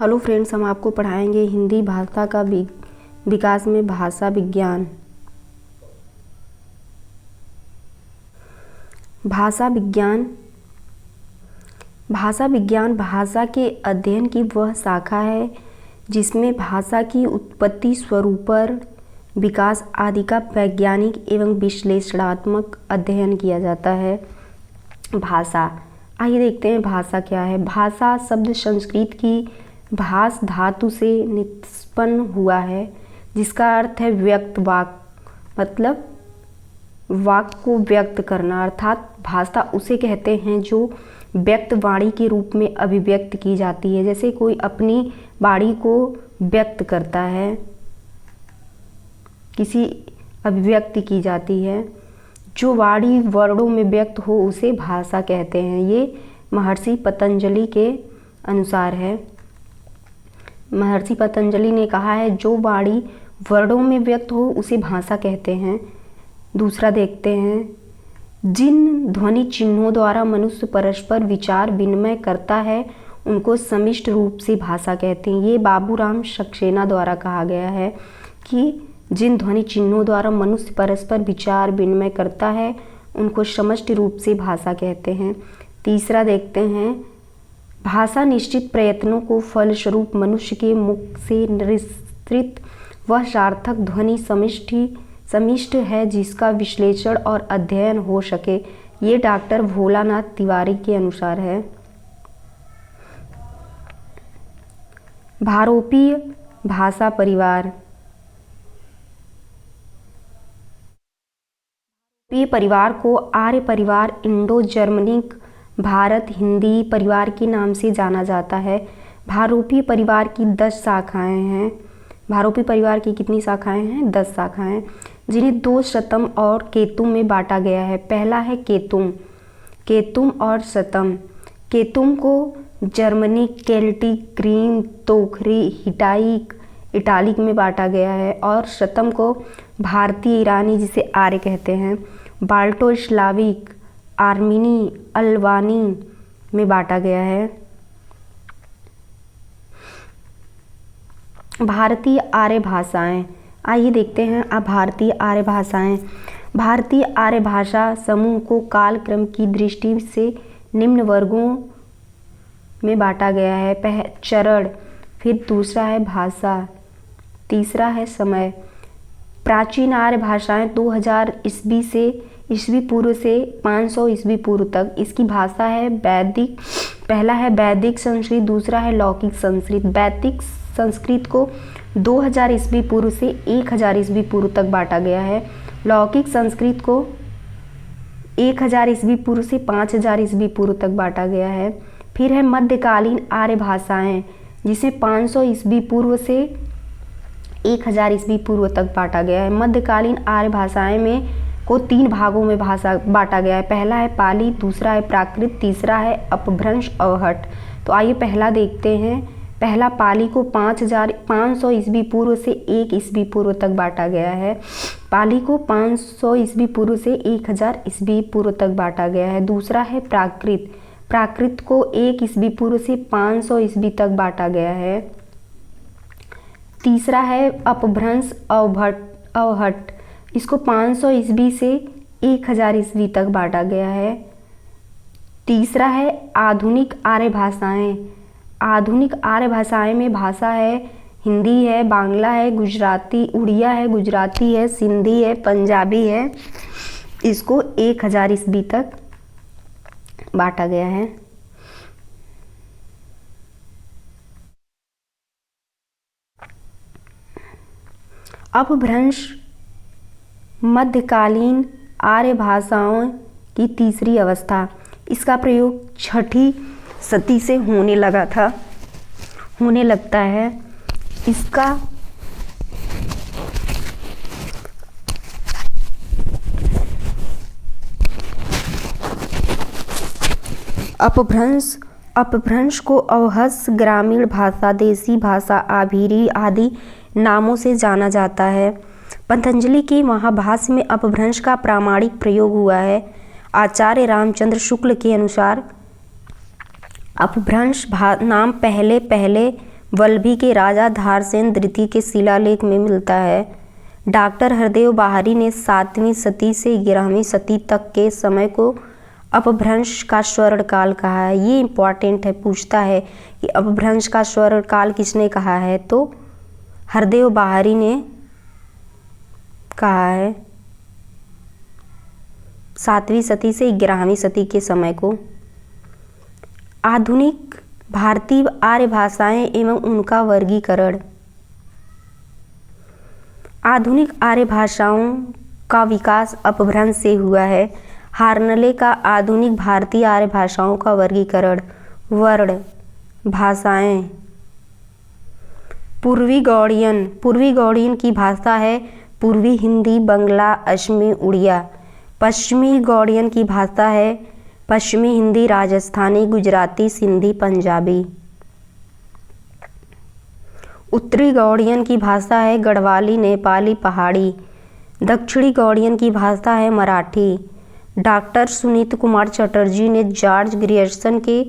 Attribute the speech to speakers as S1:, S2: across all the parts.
S1: Hello friends, हम आपको पढ़ाएंगे हिंदी भाषा का विकास में भाषा विज्ञान। भाषा विज्ञान भाषा के अध्ययन की वह शाखा है जिसमें भाषा की उत्पत्ति, स्वरूपण, विकास आदि का वैज्ञानिक एवं विश्लेषणात्मक अध्ययन किया जाता है। भाषा, आइए देखते हैं भाषा क्या है। भाषा शब्द संस्कृत की भाष धातु से निष्पन्न हुआ है, जिसका अर्थ है व्यक्त। वाक मतलब वाक को व्यक्त करना, अर्थात भाषा उसे कहते हैं जो व्यक्त वाणी के रूप में अभिव्यक्त की जाती है। जैसे कोई अपनी वाणी को व्यक्त करता है, किसी अभिव्यक्ति की जाती है, जो वाणी वर्णों में व्यक्त हो उसे भाषा कहते हैं। ये महर्षि पतंजलि के अनुसार है। महर्षि पतंजलि ने कहा है जो वाणी वर्णों में व्यक्त हो उसे भाषा कहते हैं। दूसरा देखते हैं, जिन ध्वनि चिन्हों द्वारा मनुष्य परस्पर विचार विनिमय करता है उनको समिष्ट रूप से भाषा कहते हैं। ये बाबूराम सक्सेना द्वारा कहा गया है कि जिन ध्वनि चिन्हों द्वारा मनुष्य परस्पर विचार विनिमय करता है उनको समष्टि रूप से भाषा कहते हैं। तीसरा देखते हैं, भाषा निश्चित प्रयत्नों को फलस्वरूप मनुष्य के मुख से निःसृत वह सार्थक ध्वनि समिष्ट है जिसका विश्लेषण और अध्ययन हो सके। ये डॉक्टर भोलानाथ तिवारी के अनुसार है। भारोपीय भाषा परिवार। ये परिवार को आर्य परिवार, इंडो जर्मनिक भारत हिंदी परिवार के नाम से जाना जाता है। भारोपीय परिवार की 10 शाखाएं हैं। भारोपीय परिवार की कितनी शाखाएं हैं? 10 शाखाएं, जिन्हें 2 शतम और केतुम में बांटा गया है। पहला है केतुम और शतम। केतुम को जर्मनिक, केल्टिक, ग्रीन, तोखरी, हिटाइक, इटालिक में बांटा गया है, और शतम को भारतीय ईरानी, जिसे आर्य कहते हैं, बाल्टो स्लाविक, आर्मीनी, अल्बानी में बांटा गया है। भारतीय आर्य भाषाएं, आइए देखते हैं अब भारतीय आर्य भाषाएं। भारतीय आर्य भाषा समूह को कालक्रम की दृष्टि से निम्न वर्गों में बांटा गया है। चरण, फिर दूसरा है भाषा, तीसरा है समय। प्राचीन आर्य भाषाएं 2000 ईस्वी पूर्व से 500 ईस्वी पूर्व तक। इसकी भाषा है वैदिक। पहला है वैदिक संस्कृत, दूसरा है लौकिक संस्कृत। वैदिक संस्कृत को 2000 ईस्वी पूर्व से 1000 ईस्वी पूर्व तक बांटा गया है। लौकिक संस्कृत को 1000 ईस्वी पूर्व से 5000 ईस्वी पूर्व तक बांटा गया है। फिर है मध्यकालीन आर्य भाषाएं, जिसे 500 ईस्वी पूर्व से 1000 ईस्वी पूर्व तक बांटा गया है। मध्यकालीन आर्य भाषाएं में को 3 भागों में भाषा बांटा गया है। पहला है पाली, दूसरा है प्राकृत, तीसरा है अपभ्रंश अवहट। तो आइए पहला देखते हैं। पहला पाली को 500 ईस्वी पूर्व से 1 ईस्वी पूर्व तक बांटा गया है। पाली को 500 ईस्वी पूर्व से 1000 ईस्वी पूर्व तक बांटा गया है। दूसरा है प्राकृत। प्राकृत को 1 ईस्वी पूर्व से 500 ईस्वी तक बांटा गया है। तीसरा है अपभ्रंश अवहट। इसको 500 ईस्वी से 1000 ईस्वी तक बांटा गया है। तीसरा है आधुनिक आर्य भाषाएं। आधुनिक आर्य भाषाएं में भाषा है हिंदी है, बांग्ला है, गुजराती, उड़िया है, गुजराती है, सिंधी है, पंजाबी है। इसको 1000 ईस्वी तक बांटा गया है। अपभ्रंश मध्यकालीन आर्य भाषाओं की तीसरी अवस्था। इसका प्रयोग 6ठी सदी से होने लगता है। इसका अपभ्रंश को अवहस, ग्रामीण भाषा, देसी भाषा, आभीरी आदि नामों से जाना जाता है। पतंजलि के महाभाष्य में अपभ्रंश का प्रामाणिक प्रयोग हुआ है। आचार्य रामचंद्र शुक्ल के अनुसार अपभ्रंश नाम पहले वल्लभी के राजा धारसेन द्वितीय के शिलालेख में मिलता है। डॉक्टर हरदेव बाहरी ने 7वीं सदी से 11वीं सदी तक के समय को अपभ्रंश का स्वर्णकाल कहा है। ये इम्पॉर्टेंट है, पूछता है कि अपभ्रंश का स्वर्णकाल किसने कहा है, तो हरदेव बाहरी ने कहा है 7वीं सदी से 11वीं सदी के समय को। आधुनिक भारतीय आर्य भाषाएं एवं उनका वर्गीकरण। आधुनिक आर्य भाषाओं का विकास अपभ्रंश से हुआ है। हार्नले का आधुनिक भारतीय आर्य भाषाओं का वर्गीकरण। वर्ण भाषाएं। पूर्वी गौड़ियन की भाषा है पूर्वी हिंदी, बंगला, असमी, उड़िया। पश्चिमी गौड़ियन की भाषा है पश्चिमी हिंदी, राजस्थानी, गुजराती, सिंधी, पंजाबी। उत्तरी गौड़ियन की भाषा है गढ़वाली, नेपाली, पहाड़ी। दक्षिणी गौड़ियन की भाषा है मराठी। डॉक्टर सुनीत कुमार चटर्जी ने जॉर्ज ग्रियर्सन के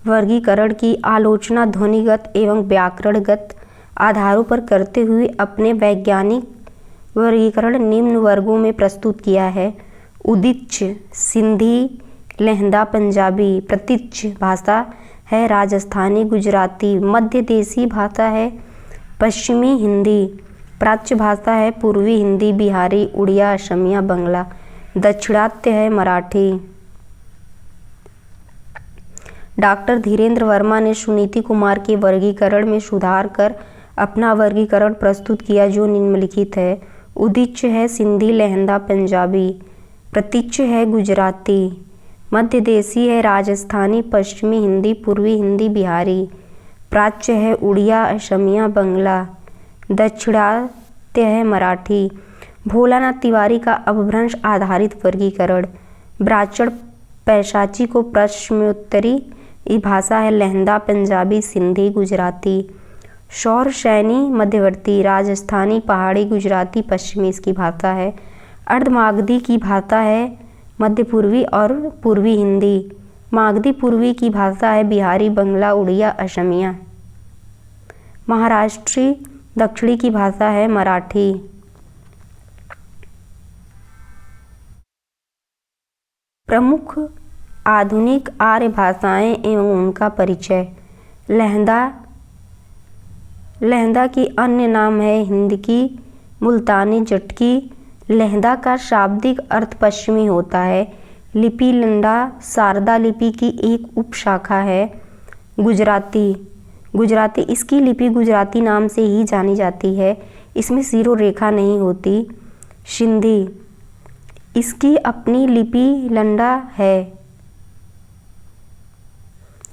S1: वर्गीकरण की आलोचना ध्वनिगत एवं व्याकरणगत आधारों पर करते हुए अपने वैज्ञानिक वर्गीकरण निम्न वर्गों में प्रस्तुत किया है। उदिच सिंधी, लहंदा पंजाबी। प्रतीच भाषा है राजस्थानी, गुजराती। मध्य देशी भाषा है पश्चिमी हिंदी। प्राच्य भाषा है पूर्वी हिंदी, बिहारी, उड़िया, असमिया, बंगला। दक्षिणात्य है मराठी। डॉक्टर धीरेन्द्र वर्मा ने सुनीति कुमार के वर्गीकरण में सुधार कर अपना वर्गीकरण प्रस्तुत किया जो निम्नलिखित है। उदिच है सिंधी, लहंदा पंजाबी। प्रतीच है गुजराती। मध्य देशी है राजस्थानी, पश्चिमी हिंदी, पूर्वी हिंदी, बिहारी। प्राच्य है उड़िया, असमिया, बंगला। दक्षिणात्य है मराठी। भोलानाथ तिवारी का अपभ्रंश आधारित वर्गीकरण। ब्राह्मण पैशाची को प्रश्नोत्तरी भाषा है लहंदा पंजाबी, सिंधी, गुजराती। शौर सैनी मध्यवर्ती, राजस्थानी, पहाड़ी, गुजराती, पश्चिमी इसकी भाषा है। अर्धमागधी की भाषा है मध्य पूर्वी और पूर्वी हिंदी। मागधी पूर्वी की भाषा है बिहारी, बंगला, उड़िया, असमिया। महाराष्ट्री दक्षिणी की भाषा है मराठी। प्रमुख आधुनिक आर्य भाषाएं एवं उनका परिचय। लहंदा की अन्य नाम है हिंदकी, मुल्तानी, जटकी। लहंदा का शाब्दिक अर्थ पश्चिमी होता है। लिपि लंडा शारदा लिपि की एक उपशाखा है। गुजराती इसकी लिपि गुजराती नाम से ही जानी जाती है, इसमें जीरो रेखा नहीं होती। सिंधी इसकी अपनी लिपि लंडा है,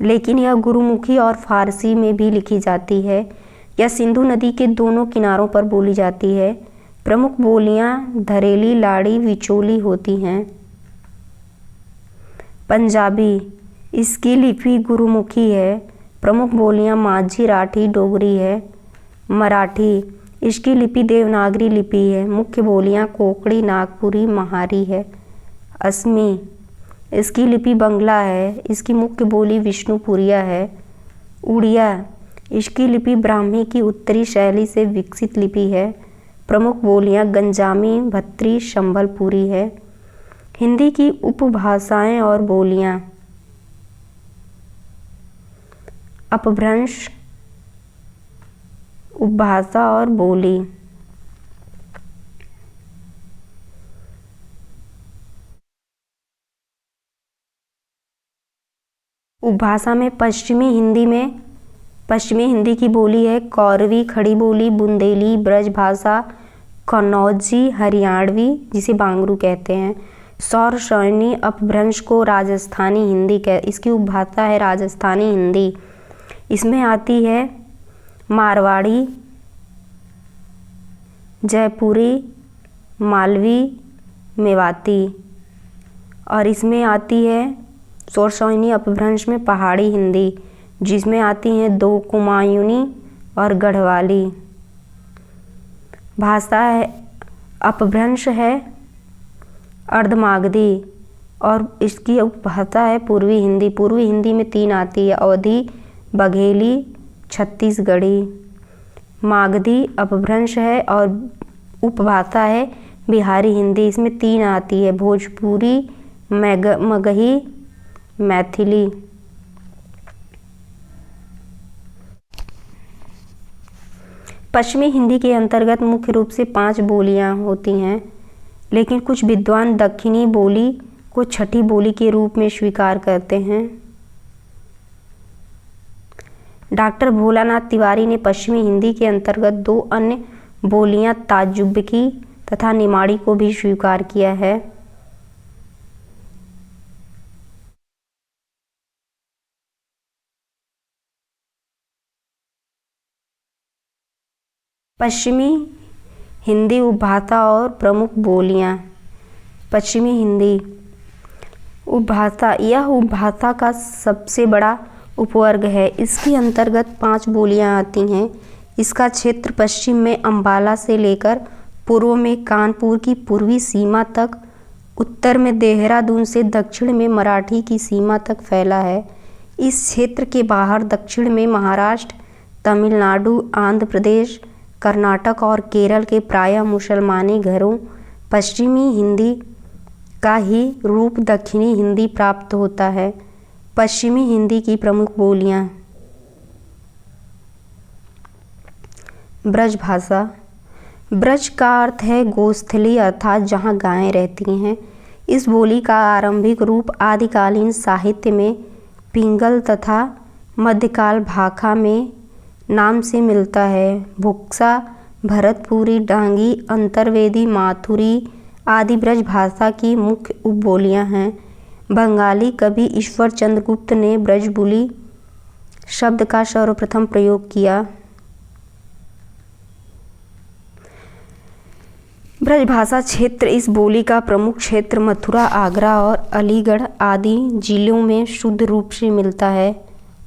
S1: लेकिन यह गुरुमुखी और फारसी में भी लिखी जाती है। यह सिंधु नदी के दोनों किनारों पर बोली जाती है। प्रमुख बोलियां धरेली, लाड़ी, विचोली होती हैं। पंजाबी इसकी लिपि गुरुमुखी है। प्रमुख बोलियां माझी, राठी, डोगरी है। मराठी इसकी लिपि देवनागरी लिपि है। मुख्य बोलियां कोंकणी, नागपुरी, महारी है। असमी इसकी लिपि बंगला है। इसकी मुख्य बोली विष्णुपुरिया है। उड़िया इसकी लिपि ब्राह्मी की उत्तरी शैली से विकसित लिपि है। प्रमुख बोलियां गंजामी, भत्री, संबलपुरी है। हिंदी की उपभाषाएं और बोलियां। अपभ्रंश, उपभाषा और बोली। उपभाषा में पश्चिमी हिंदी की बोली है कौरवी, खड़ी बोली, बुंदेली, ब्रज भाषा, कन्नौजी, हरियाणवी जिसे बांगरू कहते हैं। सौर सैनी अपभ्रंश को राजस्थानी हिंदी इसकी उपभाषा है राजस्थानी हिंदी। इसमें आती है मारवाड़ी, जयपुरी, मालवी, मेवाती। और इसमें आती है सौरसैनी अपभ्रंश में पहाड़ी हिंदी, जिसमें आती हैं दो कुमायूनी और गढ़वाली। भाषा है अपभ्रंश है अर्धमागधी और इसकी उपभाषा है पूर्वी हिंदी। पूर्वी हिंदी में 3 आती है अवधी, बघेली, छत्तीसगढ़ी। मागधी अपभ्रंश है और उपभाषा है बिहारी हिंदी। इसमें 3 आती है, भोजपुरी, मगही, मैथिली। पश्चिमी हिंदी के अंतर्गत मुख्य रूप से 5 बोलियां होती हैं, लेकिन कुछ विद्वान दक्षिणी बोली को छठी बोली के रूप में स्वीकार करते हैं। डॉक्टर भोलानाथ तिवारी ने पश्चिमी हिंदी के अंतर्गत 2 अन्य बोलियां ताजुब्की तथा निमाड़ी को भी स्वीकार किया है। पश्चिमी हिंदी उपभाषा और प्रमुख बोलियां। पश्चिमी हिंदी उपभाषा, यह उपभाषा का सबसे बड़ा उपवर्ग है। इसके अंतर्गत 5 बोलियां आती हैं। इसका क्षेत्र पश्चिम में अंबाला से लेकर पूर्व में कानपुर की पूर्वी सीमा तक, उत्तर में देहरादून से दक्षिण में मराठी की सीमा तक फैला है। इस क्षेत्र के बाहर दक्षिण में महाराष्ट्र, तमिलनाडु, आंध्र प्रदेश, कर्नाटक और केरल के प्रायः मुसलमानी घरों पश्चिमी हिंदी का ही रूप दक्षिणी हिंदी प्राप्त होता है। पश्चिमी हिंदी की प्रमुख बोलियां। ब्रज भाषा। ब्रज का अर्थ है गोस्थली, अर्थात जहाँ गायें रहती हैं। इस बोली का आरंभिक रूप आदिकालीन साहित्य में पिंगल तथा मध्यकाल भाखा में नाम से मिलता है। भुक्सा, भरतपुरी, डांगी, अंतर्वेदी, माथुरी आदि ब्रज भाषा की मुख्य उपबोलियां हैं। बंगाली कवि ईश्वर चंद्र गुप्त ने ब्रजबुली शब्द का सर्वप्रथम प्रयोग किया। ब्रजभाषा क्षेत्र। इस बोली का प्रमुख क्षेत्र मथुरा, आगरा और अलीगढ़ आदि जिलों में शुद्ध रूप से मिलता है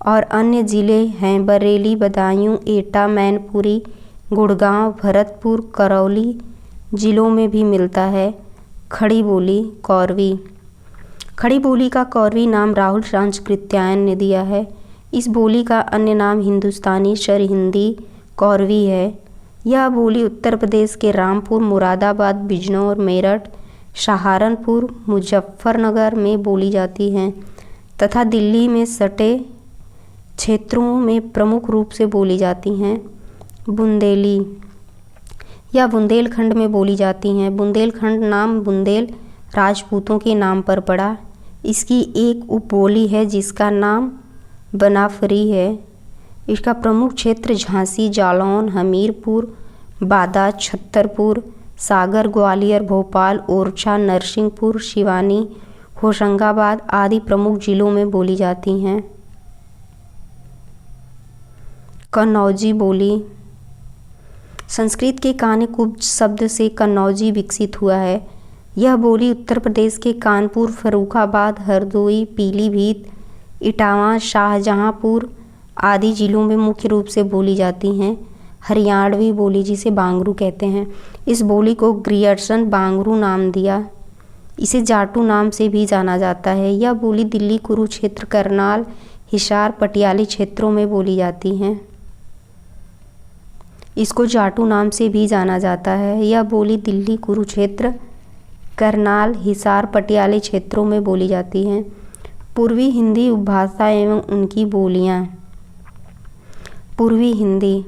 S1: और अन्य जिले हैं बरेली, बदायूं, एटा, मैनपुरी, गुड़गांव, भरतपुर, करौली जिलों में भी मिलता है। खड़ी बोली कौरवी। खड़ी बोली का कौरवी नाम राहुल सांस्कृत्यायन ने दिया है। इस बोली का अन्य नाम हिंदुस्तानी सरहिंदी कौरवी है। यह बोली उत्तर प्रदेश के रामपुर, मुरादाबाद, बिजनौर, मेरठ, सहारनपुर, मुजफ्फरनगर में बोली जाती है तथा दिल्ली में सटे क्षेत्रों में प्रमुख रूप से बोली जाती हैं। बुंदेली, यह बुंदेलखंड में बोली जाती हैं। बुंदेलखंड नाम बुंदेल राजपूतों के नाम पर पड़ा। इसकी एक उपबोली है जिसका नाम बनाफरी है। इसका प्रमुख क्षेत्र झांसी, जालौन, हमीरपुर, बादा, छतरपुर, सागर, ग्वालियर, भोपाल, ओरछा, नरसिंहपुर, सिवानी, होशंगाबाद आदि प्रमुख जिलों में बोली जाती हैं। कन्नौजी बोली। संस्कृत के कानिकुब्ज शब्द से कन्नौजी विकसित हुआ है। यह बोली उत्तर प्रदेश के कानपुर, फर्रुखाबाद, हरदोई, पीलीभीत, इटावा, शाहजहांपुर आदि जिलों में मुख्य रूप से बोली जाती हैं। हरियाणवी बोली, जिसे बांगरू कहते हैं, इस बोली को ग्रियर्सन बांगरू नाम दिया। इसे जाटू नाम से भी जाना जाता है। यह बोली दिल्ली, कुरुक्षेत्र, करनाल, हिसार, पटियाली क्षेत्रों में बोली जाती हैं। इसको जाटू नाम से भी जाना जाता है। यह बोली दिल्ली, कुरुक्षेत्र, करनाल, हिसार, पटियाली क्षेत्रों में बोली जाती हैं। पूर्वी हिंदी उपभाषा एवं उनकी बोलियां। पूर्वी हिंदी।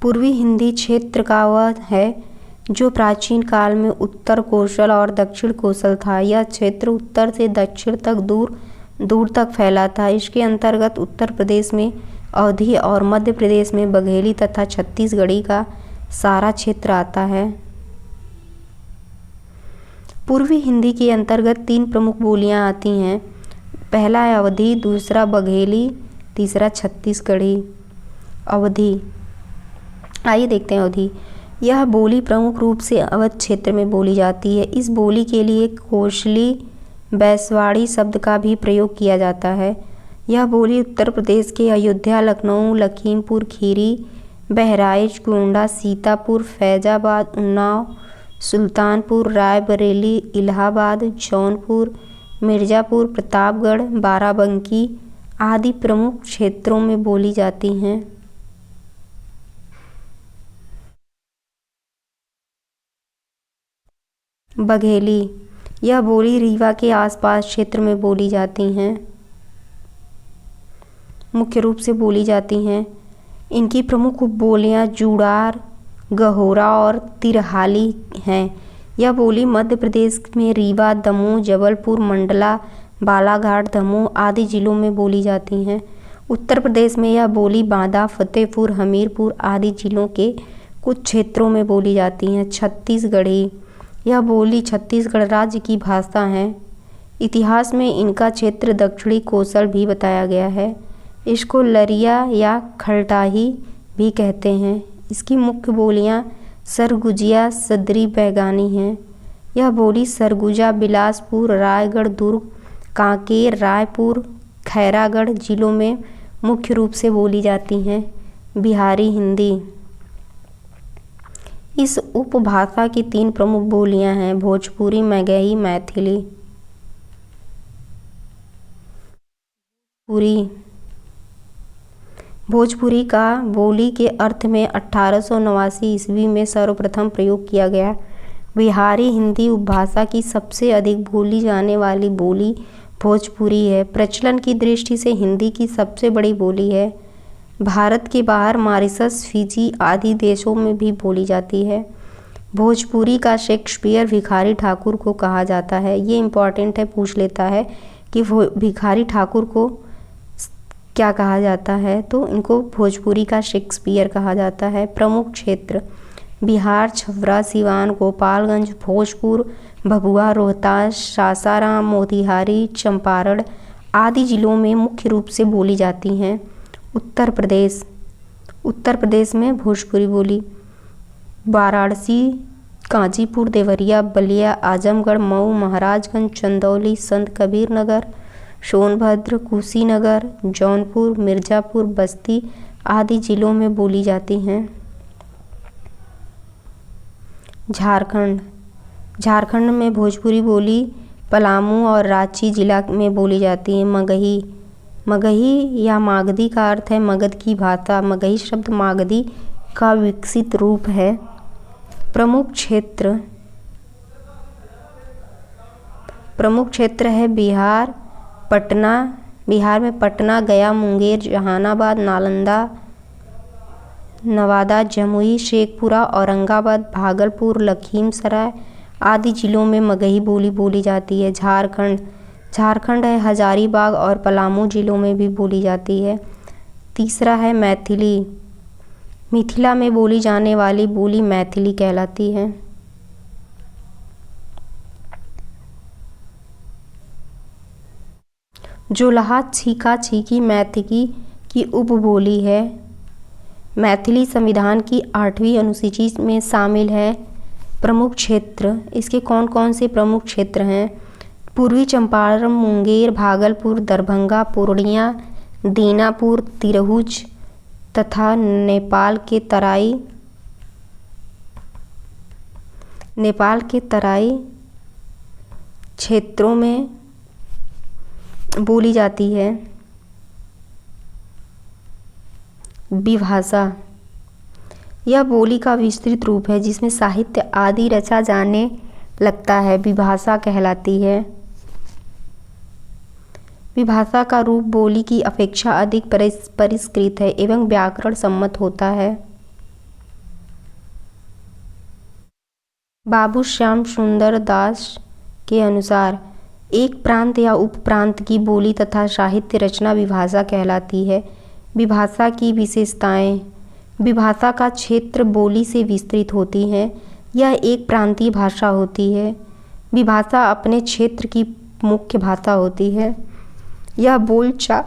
S1: पूर्वी हिंदी क्षेत्र का वह है जो प्राचीन काल में उत्तर कोशल और दक्षिण कोशल था। यह क्षेत्र उत्तर से दक्षिण तक दूर दूर तक फैला था। इसके अंतर्गत उत्तर प्रदेश में अवधी और मध्य प्रदेश में बघेली तथा छत्तीसगढ़ी का सारा क्षेत्र आता है। पूर्वी हिंदी के अंतर्गत 3 प्रमुख बोलियां आती हैं। पहला है अवधी, दूसरा बघेली, तीसरा छत्तीसगढ़ी। अवधी, आइए देखते हैं अवधी। यह बोली प्रमुख रूप से अवध क्षेत्र में बोली जाती है। इस बोली के लिए कोशली बैसवाड़ी शब्द का भी प्रयोग किया जाता है। यह बोली उत्तर प्रदेश के अयोध्या, लखनऊ, लखीमपुर खीरी, बहराइच, गोंडा, सीतापुर, फैजाबाद, उन्नाव, सुल्तानपुर, रायबरेली, इलाहाबाद, जौनपुर, मिर्ज़ापुर, प्रतापगढ़, बाराबंकी आदि प्रमुख क्षेत्रों में बोली जाती हैं। बघेली, यह बोली रीवा के आसपास क्षेत्र में बोली जाती हैं, मुख्य रूप से बोली जाती हैं। इनकी प्रमुख उपबोलियाँ जूड़ार, गहोरा और तिरहाली हैं। यह बोली मध्य प्रदेश में रीवा, दमोह, जबलपुर, मंडला, बालाघाट, दमोह आदि जिलों में बोली जाती हैं। उत्तर प्रदेश में यह बोली बांदा, फतेहपुर, हमीरपुर आदि जिलों के कुछ क्षेत्रों में बोली जाती हैं। छत्तीसगढ़ी, यह बोली छत्तीसगढ़ राज्य की भाषा है। इतिहास में इनका क्षेत्र दक्षिणी कोसल भी बताया गया है। इसको लरिया या खलटाही भी कहते हैं। इसकी मुख्य बोलियां सरगुजिया, सदरी, बैगानी हैं। यह बोली सरगुजा बिलासपुर, रायगढ़, दुर्ग, कांकेर, रायपुर, खैरागढ़ जिलों में मुख्य रूप से बोली जाती हैं। बिहारी हिंदी, इस उपभाषा की 3 प्रमुख बोलियां हैं, भोजपुरी, मगही, मैथिली। भोजपुरी का बोली के अर्थ में 1889 ईस्वी में सर्वप्रथम प्रयोग किया गया। बिहारी हिंदी उपभाषा की सबसे अधिक बोली जाने वाली बोली भोजपुरी है। प्रचलन की दृष्टि से हिंदी की सबसे बड़ी बोली है। भारत के बाहर मॉरिशस, फिजी आदि देशों में भी बोली जाती है। भोजपुरी का शेक्सपियर भिखारी ठाकुर को कहा जाता है। ये इम्पॉर्टेंट है, पूछ लेता है कि भिखारी ठाकुर को क्या कहा जाता है, तो इनको भोजपुरी का शेक्सपियर कहा जाता है। प्रमुख क्षेत्र बिहार, छपरा, सिवान, गोपालगंज, भोजपुर, भभुआ, रोहतास, सासाराम, मोतिहारी, चंपारण आदि जिलों में मुख्य रूप से बोली जाती हैं। उत्तर प्रदेश में भोजपुरी बोली वाराणसी, कांचीपुर, देवरिया, बलिया, आजमगढ़, मऊ, महाराजगंज, चंदौली, संत कबीर नगर, सोनभद्र, कुशीनगर, जौनपुर, मिर्ज़ापुर, बस्ती आदि जिलों में बोली जाती हैं। झारखंड में भोजपुरी बोली पलामू और रांची जिला में बोली जाती है। मगही या मागधी का अर्थ है मगध की भाषा। मगही शब्द मागधी का विकसित रूप है। प्रमुख क्षेत्र है बिहार में पटना, गया, मुंगेर, जहानाबाद, नालंदा, नवादा, जमुई, शेखपुरा, औरंगाबाद, भागलपुर, लखीमसराय आदि जिलों में मगही बोली जाती है। झारखंड है हजारीबाग और पलामू जिलों में भी बोली जाती है। तीसरा है मैथिली। मिथिला में बोली जाने वाली बोली मैथिली कहलाती है। जोलहा, छीका, छीकी मैथिली की उपबोली है। मैथिली संविधान की 8वीं अनुसूची में शामिल है। प्रमुख क्षेत्र, इसके कौन कौन से प्रमुख क्षेत्र हैं? पूर्वी चंपारण, मुंगेर, भागलपुर, दरभंगा, पूर्णिया, दीनापुर, तिरहुत तथा नेपाल के तराई क्षेत्रों में बोली जाती है। विभाषा, यह बोली का विस्तृत रूप है जिसमें साहित्य आदि रचा जाने लगता है, विभाषा कहलाती है। विभाषा का रूप बोली की अपेक्षा अधिक परिष्कृत है एवं व्याकरण सम्मत होता है। बाबू श्याम सुंदर दास के अनुसार एक प्रांत या उपप्रांत की बोली तथा साहित्य रचना विभाषा कहलाती है। विभाषा की विशेषताएं, विभाषा का क्षेत्र बोली से विस्तृत होती है। यह एक प्रांतीय भाषा होती है। विभाषा अपने क्षेत्र की मुख्य भाषा होती है। यह बोलचाल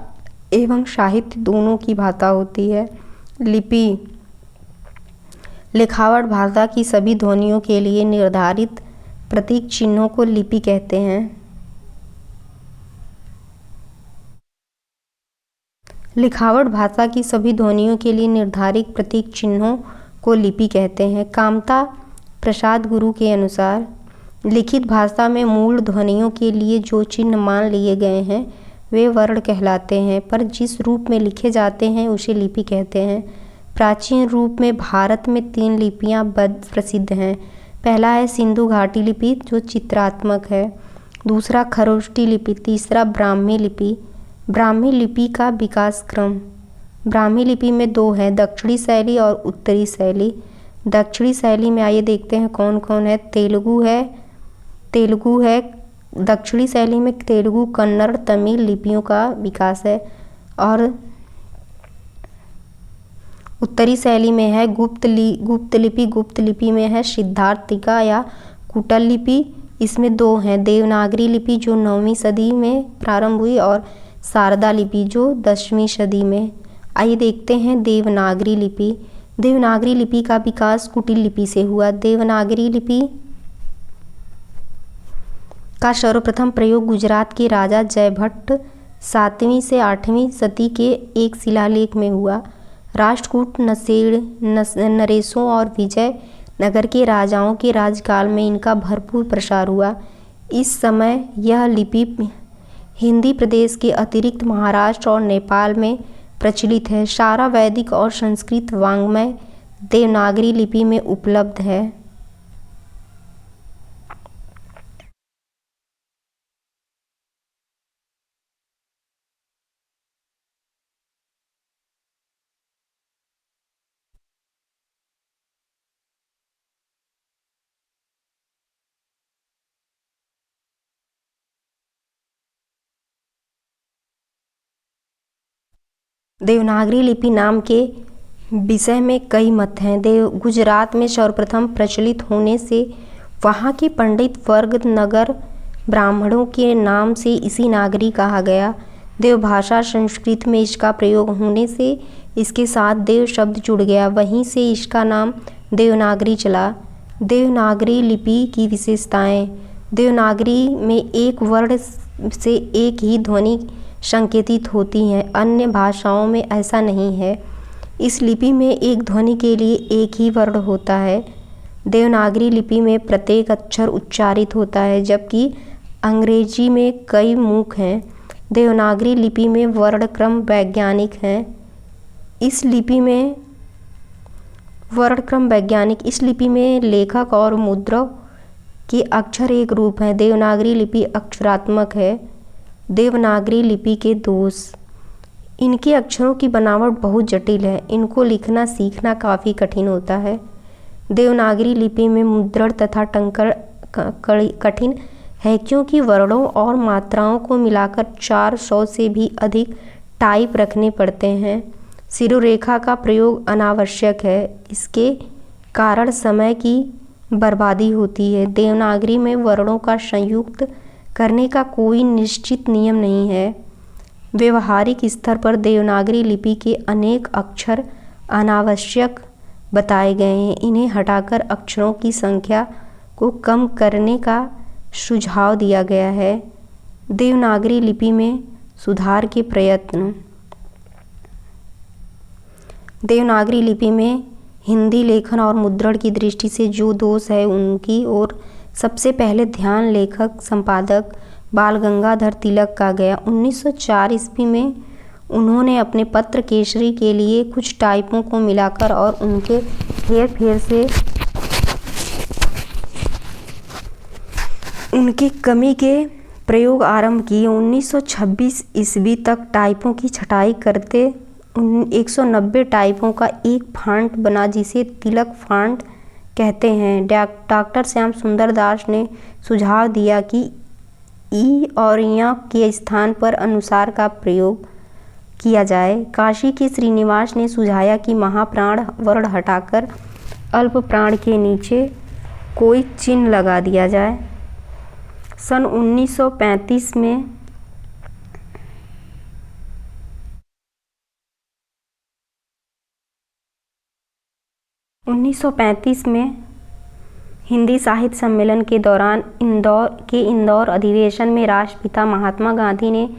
S1: एवं साहित्य दोनों की भाषा होती है। लिपि, लिखावट भाषा की सभी ध्वनियों के लिए निर्धारित प्रतीक चिन्हों को लिपि कहते हैं। लिखावट भाषा की सभी ध्वनियों के लिए निर्धारित प्रतीक चिन्हों को लिपि कहते हैं। कामता प्रसाद गुरु के अनुसार लिखित भाषा में मूल ध्वनियों के लिए जो चिन्ह मान लिए गए हैं वे वर्ण कहलाते हैं, पर जिस रूप में लिखे जाते हैं उसे लिपि कहते हैं। प्राचीन रूप में भारत में 3 लिपियाँ प्रसिद्ध हैं। पहला है सिंधु घाटी लिपि जो चित्रात्मक है, दूसरा खरोष्ठी लिपि, तीसरा ब्राह्मी लिपि। ब्राह्मी लिपि का विकास क्रम। ब्राह्मी लिपि में 2 हैं, दक्षिणी शैली और उत्तरी शैली। दक्षिणी शैली में आइए देखते हैं कौन कौन है। तेलुगु है। दक्षिणी शैली में तेलुगु, कन्नड़, तमिल लिपियों का विकास है। और उत्तरी शैली में है गुप्त लिपि। गुप्त लिपि में है सिद्धार्थिका या कुटल लिपि। इसमें 2 हैं, देवनागरी लिपि जो 9वीं सदी में प्रारंभ हुई और शारदा लिपि जो 10वीं सदी में। आइए देखते हैं देवनागरी लिपि। देवनागरी लिपि का विकास कुटिल लिपि से हुआ। देवनागरी लिपि का सर्वप्रथम प्रयोग गुजरात के राजा जयभट्ट 7वीं से 8वीं सदी के एक शिलालेख में हुआ। राष्ट्रकूट, नरेशों और विजय नगर के राजाओं के राजकाल में इनका भरपूर प्रसार हुआ। इस समय यह लिपि हिंदी प्रदेश के अतिरिक्त महाराष्ट्र और नेपाल में प्रचलित है। सारा वैदिक और संस्कृत वाङ्मय देवनागरी लिपि में उपलब्ध है। देवनागरी लिपि नाम के विषय में कई मत हैं। गुजरात में सर्वप्रथम प्रचलित होने से वहाँ के पंडित वर्ग नगर ब्राह्मणों के नाम से इसी नागरी कहा गया। देवभाषा संस्कृत में इसका प्रयोग होने से इसके साथ देव शब्द जुड़ गया, वहीं से इसका नाम देवनागरी चला। देवनागरी लिपि की विशेषताएं। देवनागरी में एक वर्ण से एक ही ध्वनि संकेतित होती हैं, अन्य भाषाओं में ऐसा नहीं है। इस लिपि में एक ध्वनि के लिए एक ही वर्ण होता है। देवनागरी लिपि में प्रत्येक अक्षर उच्चारित होता है, जबकि अंग्रेजी में कई मुख हैं। देवनागरी लिपि में वर्णक्रम वैज्ञानिक हैं। इस लिपि में लेखक और मुद्रा के अक्षर एक रूप हैं। देवनागरी लिपि अक्षरात्मक है। देवनागरी लिपि के दोष। इनके अक्षरों की बनावट बहुत जटिल है, इनको लिखना सीखना काफ़ी कठिन होता है। देवनागरी लिपि में मुद्रण तथा टंकण कठिन है क्योंकि वर्णों और मात्राओं को मिलाकर 400 से भी अधिक टाइप रखने पड़ते हैं। शिरोरेखा का प्रयोग अनावश्यक है, इसके कारण समय की बर्बादी होती है। देवनागरी में वर्णों का संयुक्त करने का कोई निश्चित नियम नहीं है। व्यवहारिक स्तर पर देवनागरी लिपि के अनेक अक्षर अनावश्यक बताए गए हैं। इन्हें हटाकर अक्षरों की संख्या को कम करने का सुझाव दिया गया है। देवनागरी लिपि में सुधार के प्रयत्न। देवनागरी लिपि में हिंदी लेखन और मुद्रण की दृष्टि से जो दोष है उनकी ओर सबसे पहले ध्यान लेखक संपादक बाल गंगाधर तिलक का गया। 1904 ईस्वी में उन्होंने अपने पत्र केसरी के लिए कुछ टाइपों को मिलाकर और उनके हेरफेर से उनकी कमी के प्रयोग आरंभ किए। 1926 ईस्वी तक टाइपों की छँटाई करते 190 टाइपों का एक फॉन्ट बना जिसे तिलक फॉन्ट कहते हैं। डॉक्टर श्याम सुंदर दास ने सुझाव दिया कि ई और य के स्थान पर अनुसार का प्रयोग किया जाए। काशी के श्रीनिवास ने सुझाया कि महाप्राण वर्ण हटाकर अल्प प्राण के नीचे कोई चिन्ह लगा दिया जाए। सन 1935 में हिंदी साहित्य सम्मेलन के दौरान इंदौर अधिवेशन में राष्ट्रपिता महात्मा गांधी ने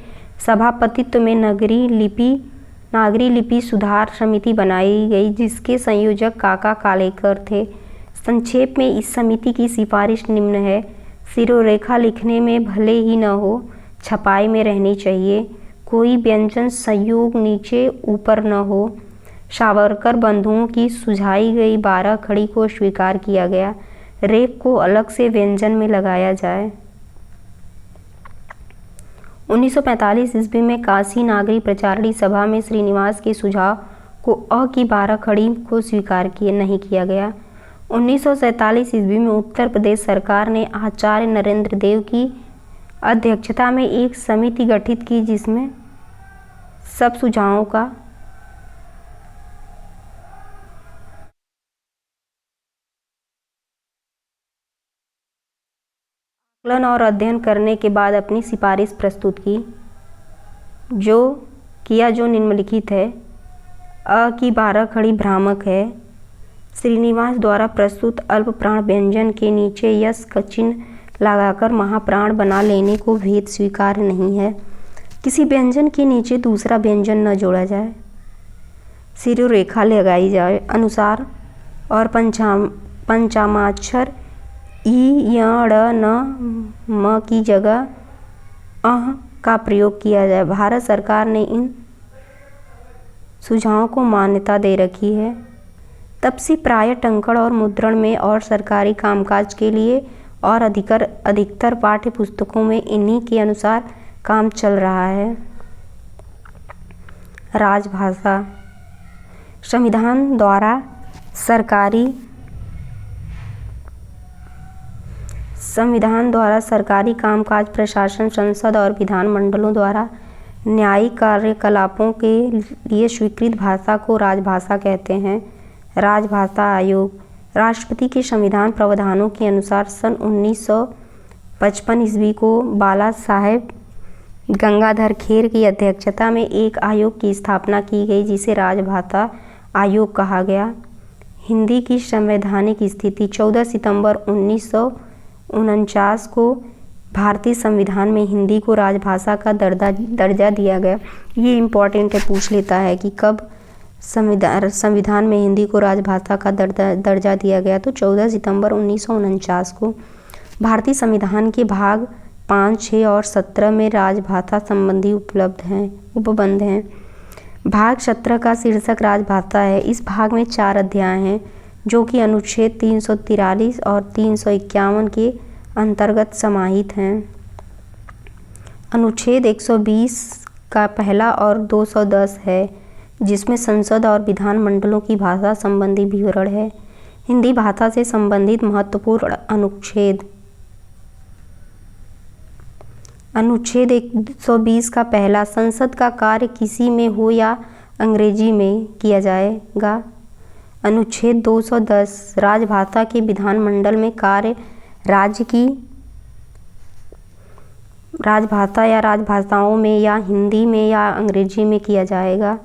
S1: सभापतित्व में नागरी लिपि सुधार समिति बनाई गई, जिसके संयोजक काका कालेकर थे। संक्षेप में इस समिति की सिफारिश निम्न है। शिरोरेखा लिखने में भले ही न हो, छपाई में रहनी चाहिए। कोई व्यंजन संयोग नीचे ऊपर न हो। सावरकर बंधुओं की सुझाई गई 12 खड़ी को स्वीकार किया गया। रेप को अलग से व्यंजन में लगाया जाए। 1945 ईस्वी में काशी नागरी प्रचारणी सभा में श्रीनिवास के सुझाव को अ की 12 खड़ी को स्वीकार नहीं किया गया। 1947 ईस्वी में उत्तर प्रदेश सरकार ने आचार्य नरेंद्र देव की अध्यक्षता में एक समिति गठित की जिसमें सब सुझावों का आकलन और अध्ययन करने के बाद अपनी सिफारिश प्रस्तुत की। जो निम्नलिखित है। अ की 12 खड़ी भ्रामक है। श्रीनिवास द्वारा प्रस्तुत अल्प प्राण व्यंजन के नीचे यस का चिन्ह लगाकर महाप्राण बना लेने को भेद स्वीकार्य नहीं है। किसी व्यंजन के नीचे दूसरा व्यंजन न जोड़ा जाए। शिरोरेखा लगाई जाए। अनुसार और पंचमाक्षर इ य ड़ न म की जगह अह का प्रयोग किया जाए। भारत सरकार ने इन सुझावों को मान्यता दे रखी है। तब से प्राय टंकण और मुद्रण में और सरकारी कामकाज के लिए और अधिकतर पाठ्य पुस्तकों में इन्हीं के अनुसार काम चल रहा है। राजभाषा। संविधान द्वारा सरकारी कामकाज, प्रशासन, संसद और विधानमंडलों द्वारा न्यायिक कार्यकलापों के लिए स्वीकृत भाषा को राजभाषा कहते हैं। राजभाषा आयोग। राष्ट्रपति के संविधान प्रावधानों के अनुसार सन 1955 ईस्वी को बाला साहेब गंगाधर खेर की अध्यक्षता में एक आयोग की स्थापना की गई जिसे राजभाषा आयोग कहा गया। हिंदी की संवैधानिक स्थिति। 14 सितंबर 1949 को भारतीय संविधान में हिंदी को राजभाषा का दर्जा दिया गया। ये इम्पॉर्टेंट है, पूछ लेता है कि कब संविधान में हिंदी को राजभाषा का दर्जा दिया गया। तो 14 सितंबर 1949 को। भारतीय संविधान के भाग 5, 6 और 17 में राजभाषा संबंधी उपबंध हैं। भाग 17 का शीर्षक राजभाषा है। इस भाग में 4 अध्याय हैं जो कि अनुच्छेद 343 और 351 के अंतर्गत समाहित हैं। अनुच्छेद 120 का पहला और 210 है जिसमें संसद और विधानमंडलों की भाषा संबंधी विवरण है। हिंदी भाषा से संबंधित महत्वपूर्ण अनुच्छेद। अनुच्छेद 120 का पहला, संसद का कार्य किसी में हो या अंग्रेजी में किया जाएगा। अनुच्छेद 210, राजभाषा के विधानमंडल में कार्य राज्य की राजभाषा या राजभाषाओं में या हिंदी में या अंग्रेजी में किया जाएगा।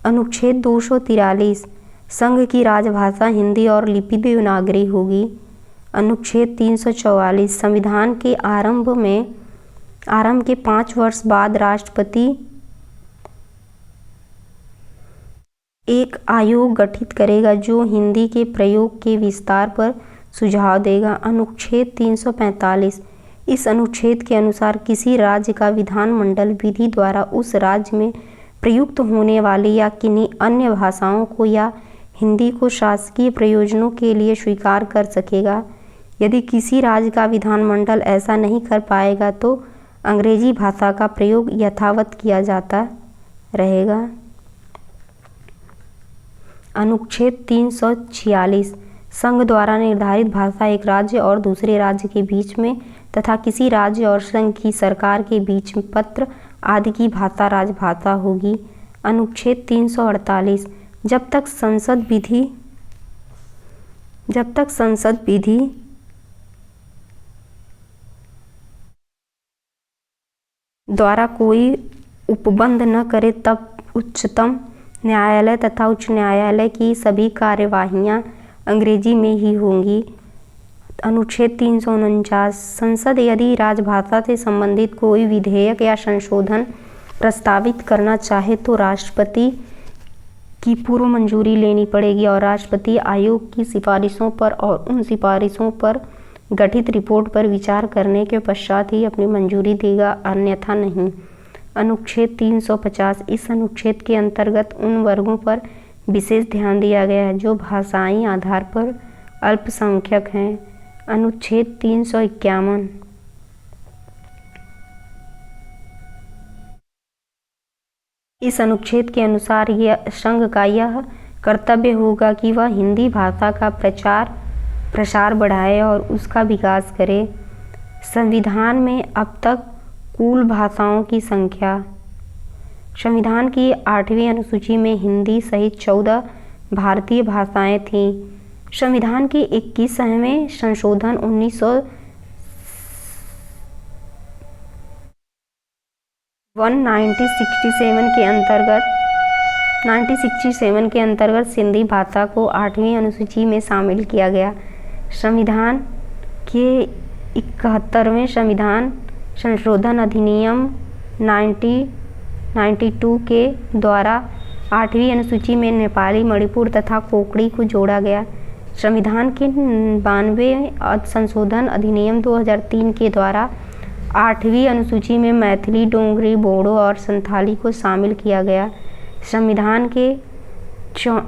S1: अनुच्छेद 243, संघ की राजभाषा हिंदी और लिपि देवनागरी होगी। अनुच्छेद 344, संविधान के आरंभ के 5 वर्ष बाद राष्ट्रपति एक आयोग गठित करेगा जो हिंदी के प्रयोग के विस्तार पर सुझाव देगा। अनुच्छेद 345, इस अनुच्छेद के अनुसार किसी राज्य का विधानमंडल विधि द्वारा उस राज्य में प्रयुक्त होने वाली या किन्हीं अन्य भाषाओं को या हिंदी को शासकीय प्रयोजनों के लिए स्वीकार कर सकेगा। यदि किसी राज्य का विधानमंडल ऐसा नहीं कर पाएगा तो अंग्रेजी भाषा का प्रयोग यथावत किया जाता रहेगा। अनुच्छेद 346, संघ द्वारा निर्धारित भाषा एक राज्य और दूसरे राज्य के बीच में तथा किसी राज्य और संघ की सरकार के बीच में पत्र आदि की भाषा राजभाषा होगी। अनुच्छेद 348, जब तक संसद विधि द्वारा कोई उपबंध न करे तब उच्चतम न्यायालय तथा उच्च न्यायालय की सभी कार्यवाहियां अंग्रेजी में ही होंगी। अनुच्छेद 349, संसद यदि राजभाषा से संबंधित कोई विधेयक या संशोधन प्रस्तावित करना चाहे तो राष्ट्रपति की पूर्व मंजूरी लेनी पड़ेगी और राष्ट्रपति आयोग की सिफारिशों पर और उन सिफारिशों पर गठित रिपोर्ट पर विचार करने के पश्चात ही अपनी मंजूरी देगा, अन्यथा नहीं। अनुच्छेद 350। इस अनुच्छेद के अंतर्गत उन वर्गों पर विशेष ध्यान दिया गया है जो भाषाई आधार पर अल्पसंख्यक हैं। अनुच्छेद 351। इस अनुच्छेद के अनुसार यह संघ का यह कर्तव्य होगा कि वह हिंदी भाषा का प्रसार बढ़ाए और उसका विकास करे। संविधान में अब तक कुल भाषाओं की संख्या। संविधान की 8वीं अनुसूची में हिंदी सहित 14 भारतीय भाषाएं थीं। संविधान के 21वें संशोधन 1967 के अंतर्गत सिंधी भाषा को 8वीं अनुसूची में शामिल किया गया। संविधान के 71वें संविधान संशोधन अधिनियम 1992 के द्वारा 8वीं अनुसूची में नेपाली, मणिपुर तथा कोंकणी को जोड़ा गया। संविधान के 92वें संशोधन अधिनियम 2003 के द्वारा 8वीं अनुसूची में मैथिली, डोगरी, बोडो और संथाली को शामिल किया गया। संविधान के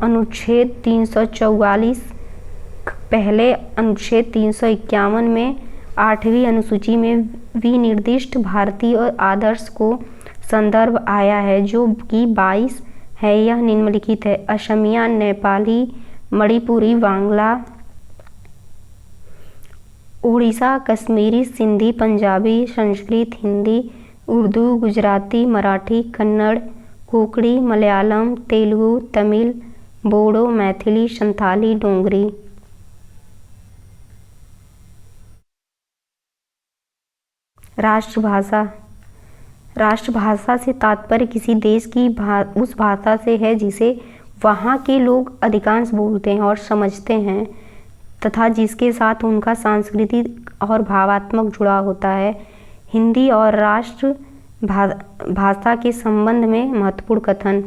S1: अनुच्छेद 344 पहले अनुच्छेद 351 में 8वीं अनुसूची में विनिर्दिष्ट भारतीय आदर्श को संदर्भ आया है जो कि 22 है। यह निम्नलिखित है: असमिया, नेपाली, मणिपुरी, बांग्ला, उड़ीसा, कश्मीरी, सिंधी, पंजाबी, संस्कृत, हिंदी, उर्दू, गुजराती, मराठी, कन्नड़, कोंकणी, मलयालम, तेलुगु, तमिल, बोडो, मैथिली, संथाली, डोगरी। राष्ट्रभाषा। राष्ट्रभाषा से तात्पर्य किसी देश की उस भाषा से है जिसे वहाँ के लोग अधिकांश बोलते हैं और समझते हैं तथा जिसके साथ उनका सांस्कृतिक और भावात्मक जुड़ाव होता है। हिंदी और राष्ट्र भाषा के संबंध में महत्वपूर्ण कथन।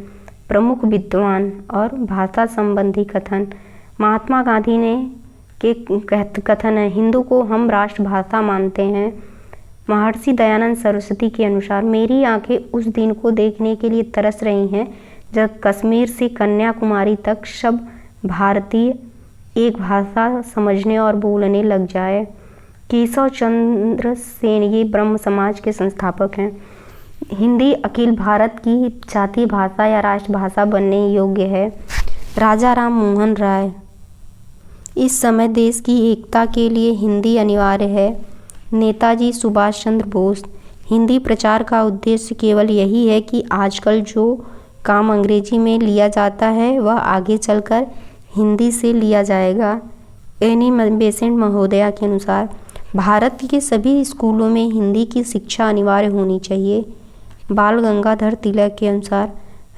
S1: प्रमुख विद्वान और भाषा संबंधी कथन। महात्मा गांधी ने के कथन है, हिंदू को हम राष्ट्रभाषा मानते हैं। महर्षि दयानंद सरस्वती के अनुसार, मेरी आंखें उस दिन को देखने के लिए तरस रही हैं जब कश्मीर से कन्याकुमारी तक सब भारतीय एक भाषा समझने और बोलने लग जाए। केशव चंद्र सेन ये ब्रह्म समाज के संस्थापक हैं। हिंदी अखिल भारत की जातीय भाषा या राष्ट्रभाषा बनने योग्य है। राजा राम मोहन राय। इस समय देश की एकता के लिए हिंदी अनिवार्य है। नेताजी सुभाष चंद्र बोस। हिंदी प्रचार का उद्देश्य केवल यही है कि आजकल जो काम अंग्रेजी में लिया जाता है वह आगे चलकर हिंदी से लिया जाएगा। एनी बेसेंट महोदया के अनुसार, भारत के सभी स्कूलों में हिंदी की शिक्षा अनिवार्य होनी चाहिए। बाल गंगाधर तिलक के अनुसार,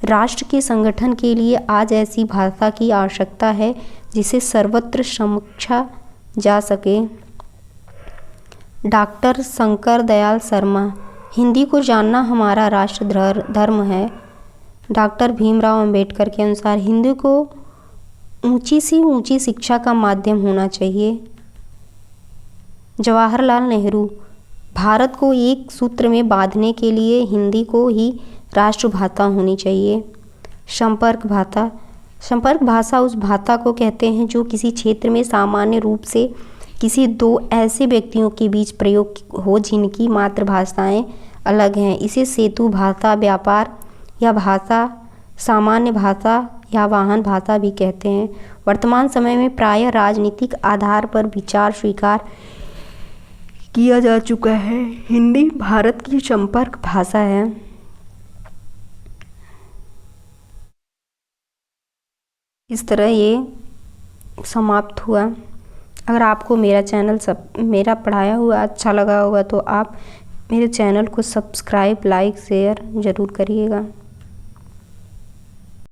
S1: राष्ट्र के संगठन के लिए आज ऐसी भाषा की आवश्यकता है जिसे सर्वत्र समझा जा सके। डॉक्टर शंकर दयाल शर्मा। हिंदी को जानना हमारा राष्ट्र धर्म है। डॉक्टर भीमराव अंबेडकर के अनुसार, हिंदी को ऊंची से ऊंची शिक्षा का माध्यम होना चाहिए। जवाहरलाल नेहरू। भारत को एक सूत्र में बांधने के लिए हिंदी को ही राष्ट्रभाषा होनी चाहिए। संपर्क भाषा। संपर्क भाषा उस भाषा को कहते हैं जो किसी क्षेत्र में सामान्य रूप से किसी दो ऐसे व्यक्तियों के बीच प्रयोग हो जिनकी मातृभाषाएं अलग हैं। इसे सेतु भाषा, व्यापार या भाषा, सामान्य भाषा या वाहन भाषा भी कहते हैं। वर्तमान समय में प्रायः राजनीतिक आधार पर विचार स्वीकार किया जा चुका है। हिंदी भारत की संपर्क भाषा है। इस तरह ये समाप्त हुआ। अगर आपको मेरा पढ़ाया हुआ अच्छा लगा होगा तो आप मेरे चैनल को सब्सक्राइब, लाइक, शेयर ज़रूर करिएगा।